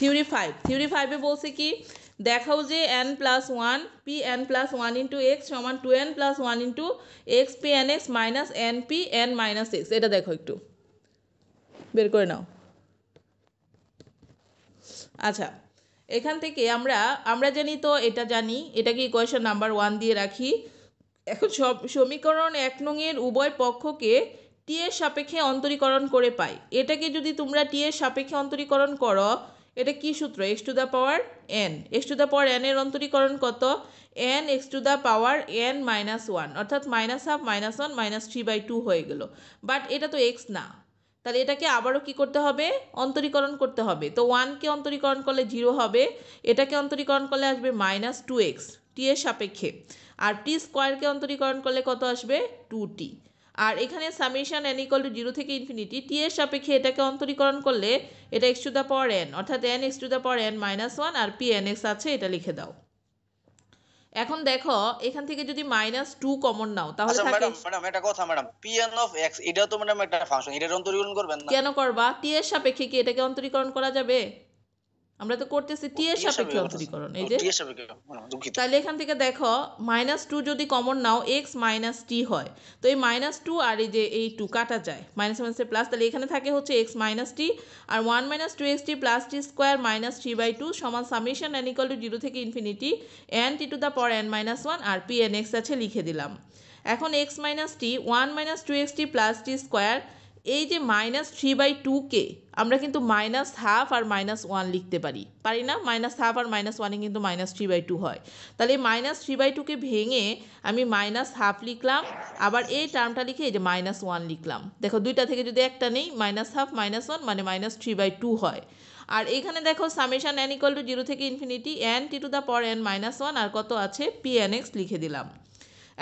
Theory 5-এ বলছে কি দেখাও যে n+1 Pn+1 ইন্টু এক্স সমান 2n+1 into x Pnx minus nPn-x। এটা দেখো একটু বের করে নাও। আচ্ছা, এখান থেকে আমরা জানি তো, এটা জানি, এটাকে ইকুয়েশন নাম্বার 1 দিয়ে রাখি। এখন সমীকরণ 1 নং-এর উভয় পক্ষকে টি এর সাপেক্ষে অন্তরীকরণ করে পাই। এটাকে যদি তোমরা টি এর সাপেক্ষে অন্তরীকরণ করো, এটা কি সূত্র? X two the power N. X two the power N এর অন্তরীকরণ কত? N x two the power N minus one, অর্থাৎ -1/2 -1 -3/2 হয়ে গেল। বাট এটা তো এক্স না, তাহলে এটাকে আবারও কি করতে হবে? অন্তরীকরণ করতে হবে। তো 1কে অন্তরীকরণ করলে 0 হবে, এটাকে অন্তরীকরণ করলে আসবে -2x টি এর সাপেক্ষে, আর টি স্কোয়ারকে অন্তরীকরণ করলে কত আসবে? 2t। আর এখানে সামেশন n = 0 থেকে ইনফিনিটি টি এর সাপেক্ষে এটাকে অন্তরীকরণ করলে এটা x to the power n, অর্থাৎ n x to the power n -1 আর Pnx আছে, এটা লিখে দাও। এখন দেখো এখান থেকে যদি -2 কমন নাও তাহলে থাকে। ম্যাডাম একটা কথা ম্যাডাম, Pn(x) এটা তো ম্যাডাম একটা ফাংশন, এটার অন্তরীকরণ করবেন না? কেন করবা? টি এর সাপেক্ষে কি এটাকে অন্তরীকরণ করা যাবে? আমরা তো করতেছি টি এর সাপেক্ষে অন্তরীকরণ। এই যে তাহলে এখান থেকে দেখো -2 যদি কমন নাও x - t হয়, তো এই -2 আর এই যে এই 2 কাটা যায়, মাইনাস মাইনাসে প্লাস, তাহলে এখানে থাকে হচ্ছে x - t আর 1 - 2xt plus t square minus 3/2 সমান সামেশন n = 0 থেকে infinity n t to the power n - 1 আর Pnx আছে, লিখে দিলাম। এখন x - t 1 - 2xt plus t square, এই যে -3/2কে আমরা কিন্তু -1/2 আর -1 লিখতে পারি না? -1/2 আর -1-এ কিন্তু -3/2 হয়। তাহলে এই -3/2কে ভেঙে আমি -1/2 লিখলাম, আবার এই টার্মটা লিখে এই যে -1 লিখলাম। দেখো দুইটা থেকে যদি একটা নেই, -1/2 -1 মানে -3/2 হয়। আর এখানে দেখো সামেশন n = 0 থেকে infinity n t to the power n -1 আর কত আছে? Pnx লিখে দিলাম।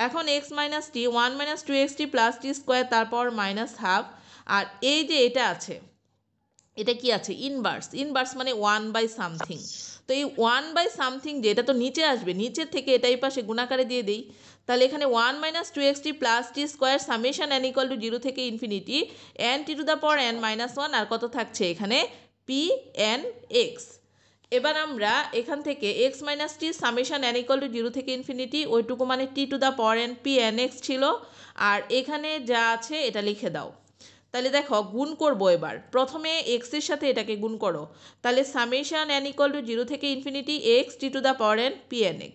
এখন x - t 1 - 2xt plus t square তারপর -1/2, আর এই যে এটা আছে, এটা কি আছে? ইনভার্স মানে 1/something। তো এই 1/something যে এটা তো নিচে আসবে, নিচের থেকে এটা এই পাশে গুণাকারে দিয়ে দেই। তাহলে এখানে 1 - 2xt plus t square summation n = 0 থেকে infinity n t to the power n -1 আর কত থাকছে এখানে? Pnx। এবার আমরা এখান থেকে x - t সামেশন n = 0 থেকে ইনফিনিটি ওইটুকু মানে t to the power n Pnx ছিল, আর এখানে যা আছে এটা লিখে দাও। তাহলে দেখো গুণ করব, এবার প্রথমে x এর সাথে এটাকে গুণ করো, তাহলে সামেশন n = 0 থেকে infinity x t to the power n Pnx,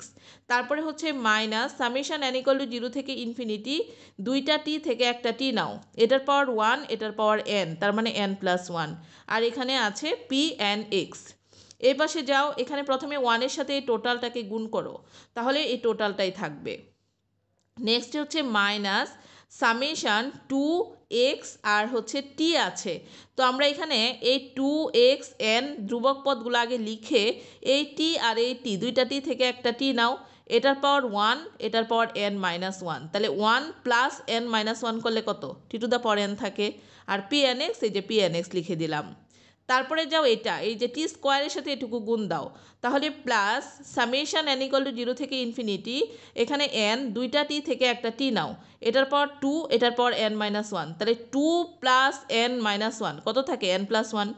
তারপরে হচ্ছে মাইনাস সামেশন n = 0 থেকে ইনফিনিটি দুইটা t থেকে একটা t নাও, এটার পাওয়ার 1 এটার পাওয়ার n, তার মানে n+1, আর এখানে আছে Pnx। এই পাশে যাও, এখানে প্রথমে 1 এর সাথে এই টোটালটাকে গুণ করো, তাহলে এই টোটালটাই থাকবে। নেক্সট হচ্ছে মাইনাস সামেশন 2x আর হচ্ছে t আছে, তো আমরা এখানে এই 2xn ধ্রুবক পদগুলো আগে লিখে এই t আর এই t দুইটা t থেকে একটা t নাও, এটার পাওয়ার 1 এটার পাওয়ার n-1, তাহলে 1 প্লাস n-1 করলে কত? t to the power n থাকে, আর Pnx এই যে Pnx লিখে দিলাম। তারপরে যাও এটা এই যে টি স্কোয়ারের সাথে এটুকু গুণ দাও, তাহলে প্লাস সামেশন n = 0 থেকে ইনফিনিটি এখানে n দুইটা টি থেকে একটা টি নাও, এটার পাওয়ার 2 এটার পাওয়ার n-1, তাহলে 2 প্লাস n-1 কত থাকে? n+1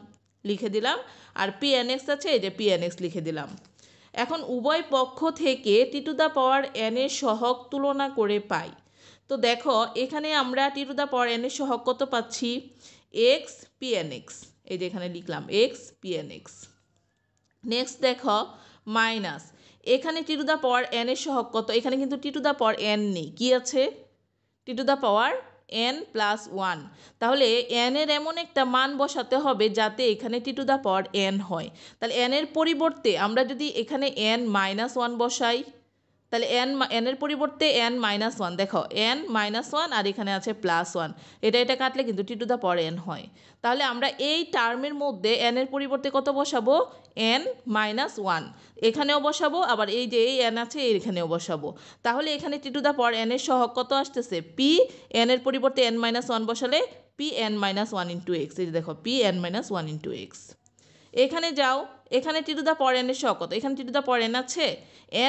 লিখে দিলাম, আর Pnx আছে এই যে Pnx লিখে দিলাম। এখন উভয় পক্ষ থেকে টি টু দ্য পাওয়ার n এর সহগ তুলনা করে পাই। তো দেখো এখানে আমরা টি টু দ্য পাওয়ার n এর সহগ কত পাচ্ছি? x Pnx, এই যে এখানে লিখলাম x Pnx। নেক্সট দেখো মাইনাস এখানে টি টু দ্য পাওয়ার n এর সহগ কত? এখানে কিন্তু টি টু দ্য পাওয়ার n নেই, কি আছে? টি টু দ্য পাওয়ার n+1, তাহলে n এর এমন একটা মান বসাতে হবে যাতে এখানে টি টু দ্য পাওয়ার n হয়। তাহলে n এর পরিবর্তে আমরা যদি এখানে n-1 বসাই, তাহলে n এর পরিবর্তে n-1, দেখো n-1 আর এখানে আছে +1, এটা কাটলে কিন্তু টি টু দ্য পাওয়ার n হয়। তাহলে আমরা এই টার্মের মধ্যে n এর পরিবর্তে কত বসাবো? n-1 এখানেও বসাবো, আবার এই যে এই n আছে এখানেও বসাবো, তাহলে এখানে টি টু দ্য পাওয়ার n এর সহগ কত আসতেছে? p n এর পরিবর্তে n-1 বসালে Pn-1 × x, এই যে দেখো Pn-1 × x। এখানে যাও, এখানে টি টু দ্য পাওয়ার n এর সহগ কত? এখানে টি টু দ্য পাওয়ার n আছে,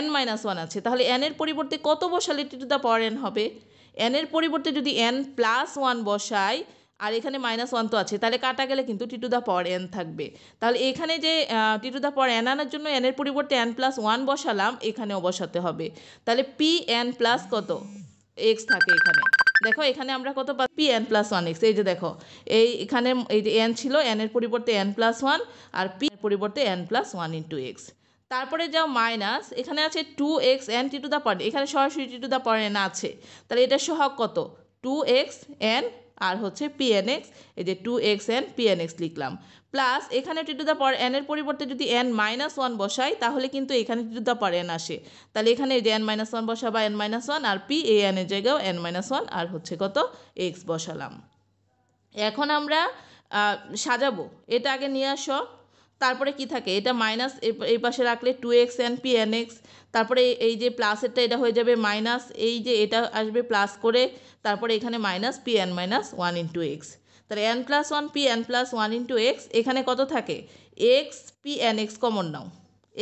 n-1 আছে, তাহলে n এর পরিবর্তে কত বসালে টি টু দ্য পাওয়ার n হবে? n এর পরিবর্তে যদি n+1 বসাই আর এখানে -1 তো আছে, তাহলে কাটা গেলে কিন্তু টি টু দ্য পাওয়ার n থাকবে। তাহলে এখানে যে টি টু দ্য পাওয়ার n আনার জন্য n এর পরিবর্তে n+1 বসালাম, এখানেও বসাতে হবে। তাহলে pn প্লাস কত x থাকে এখানে। দেখো এখানে আমরা কত পাচ্ছি, pn+1x। এই যে দেখো এখানে এই যে n ছিল, n এর পরিবর্তে n+1 আর p এর পরিবর্তে n+1 × x। তারপরে যাও মাইনাস, এখানে আছে 2xn টি টু দ্য পাওয়ার, এখানে সরাসরি টি টু দ্য পাওয়ার n আছে, তাহলে এটা সহগ কত 2xn আর হচ্ছে pnx, এই যে 2xn pnx লিখলাম। প্লাস এখানে টি টু দ্য পাওয়ার n এর পরিবর্তে যদি n-1 বসাই তাহলে কিন্তু এখানে টি টু দ্য পাওয়ার n আসে, তাহলে এখানে এই যে n-1 বসাবা n-1 আর p এই n এর জায়গাও n-1 আর হচ্ছে কত x বসালাম। এখন আমরা সাজাবো, এটা আগে নিয়ে আসো। তারপরে কি থাকে, এটা মাইনাস এই পাশে রাখলে 2xn pnx, তারপরে এই যে প্লাসেরটা এটা হয়ে যাবে মাইনাস, এই যে এটা আসবে প্লাস করে, তারপরে এখানে মাইনাস pn-1 × x। তাহলে n+1 pn+1 × x, এখানে কত থাকে x pnx কমন নাও,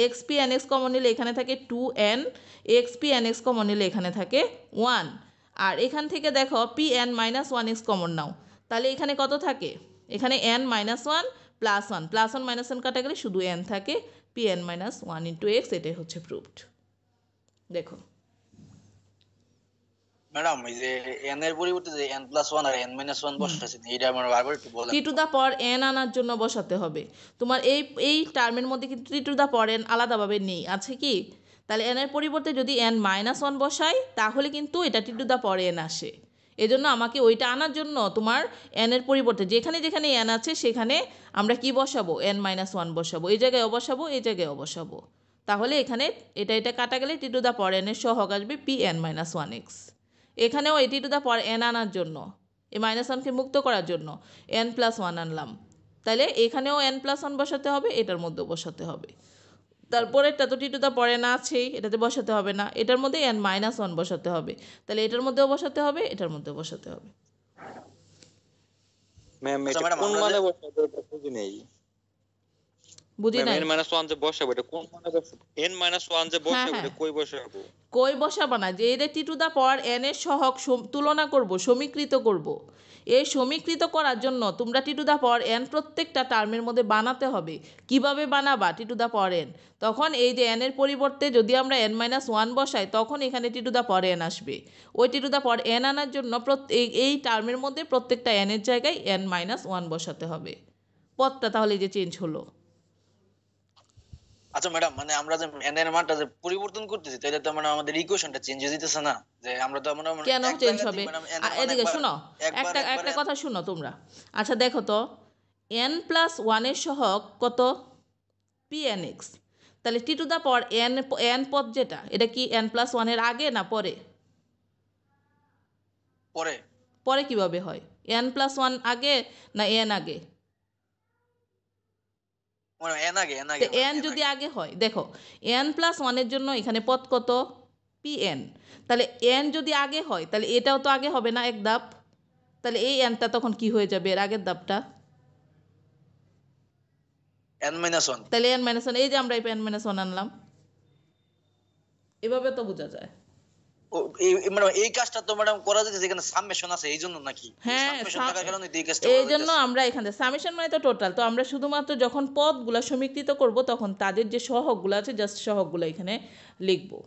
x pnx কমন নিলে এখানে থাকে 2n, x pnx কমন নিলে এখানে থাকে 1, আর এখান থেকে দেখো pn-1x কমন নাও, তাহলে এখানে কত থাকে, এখানে n-1 +1 -1 কাটা গেলে শুধু n থাকে, pn-1 × x। এটাই হচ্ছে প্রুফড। দেখো ম্যাডাম এই যে n এর পরিবর্তে যে n+1 আর n-1 বসাছেন, এটা আমরা বারবার একটু বলেন। টি টু দ্য পাওয়ার n আনার জন্য বসাতে হবে। তোমার এই টার্মের মধ্যে কিন্তু টি টু দ্য পাওয়ার n আলাদাভাবে নেই, আছে কি? তাহলে n এর পরিবর্তে যদি n-1 বসাই তাহলে কিন্তু এটা টি টু দ্য পাওয়ার n আসে। এজন্য আমাকে ওইটা আনার জন্য তোমার n এর পরিবর্তে যেখানে যেখানে n আছে সেখানে আমরা কি বসাবো, n-1 বসাবো, এই জায়গায় বসাবো, এই জায়গায় বসাবো। তাহলে এখানে এটা কাটা গেলে টি টু দ্য পাওয়ার n এর সহগ আসবে pn-1x। এখানেও এই টি টু দ্য পাওয়ার n আনার জন্য, এই -1কে মুক্ত করার জন্য n+1 আনলাম, তাহলে এখানেও n+1 বসাতে হবে, এটার মধ্যেও বসাতে হবে। তারপরেরটা তো টি টু দ্য পাওয়ার n আছেই, এটাতে বসাতে হবে না, এটার মধ্যে n-1 বসাতে হবে, তাহলে এটার মধ্যেও বসাতে হবে, এটার মধ্যেও বসাতে হবে। ম্যাম এটা কোন মানে বসাবো এটা বুঝি নেই, বুঝি নাই। n-1 যে বসাবো এটা কোন মানে বসাবো, n-1 যে বসাবো এটা কই বসাবো? কই বসাবো না, যে এদের টি টু দ্য পাওয়ার n এর সহগ তুলনা করব, সমীকৃত করব। এই সমীকৃত করার জন্য তোমরা টি টু দ্য পাওয়ার n প্রত্যেকটা টার্মের মধ্যে বানাতে হবে। কিভাবে বানাবা টি টু দ্য পাওয়ার n, তখন এই যে n এর পরিবর্তে যদি আমরা n-1 বসাই তখন এখানে টি টু দ্য পাওয়ার n আসবে। ওই টি টু দ্য পাওয়ার n আনার জন্য এই টার্মের মধ্যে প্রত্যেকটা n এর জায়গায় n-1 বসাতে হবে। পদটা তাহলে যে চেঞ্জ হলো। আচ্ছা ম্যাডাম, মানে আমরা যে n এর মানটা যে পরিবর্তন করতেছি তাহলে তো মানে আমাদের ইকুয়েশনটা চেঞ্জ হয়ে যেতেছে না, যে আমরা তো মানে কেন চেঞ্জ হবে? এদিকে শোনো, একটা কথা শুনো তোমরা। আচ্ছা দেখো তো n+1 এর সহগ কত, pnx। তাহলে টি টু দ্য পাওয়ার n পদ যেটা, এটা কি n+1 এর আগে না পরে? পরে। পরে কিভাবে হয়, n+1 আগে না n আগে? n যদি আগে হয়, দেখো n+1 এর জন্য এখানে পদ কত pn, তাহলে n যদি আগে হয় তাহলে এটাও তো আগে হবে না এক ধাপ, তাহলে এই nটা তখন কি হয়ে যাবে এর আগের ধাপটা, n-1। তাহলে n-1, এই যে আমরা n-1 আনলাম, এভাবে তো বোঝা যায়। এই কাজটা তো ম্যাডাম করা যায় যেখানে সামেশন আছে এই জন্য নাকি? হ্যাঁ, সামেশন থাকার কারণে এই কাজটা এই জন্য আমরা এখানে সামেশন মানে তো টোটাল, তো আমরা শুধুমাত্র যখন পদগুলো সমীকৃত করব তখন তাদের যে সহগগুলো আছে জাস্ট সহগগুলো এখানে লিখবো।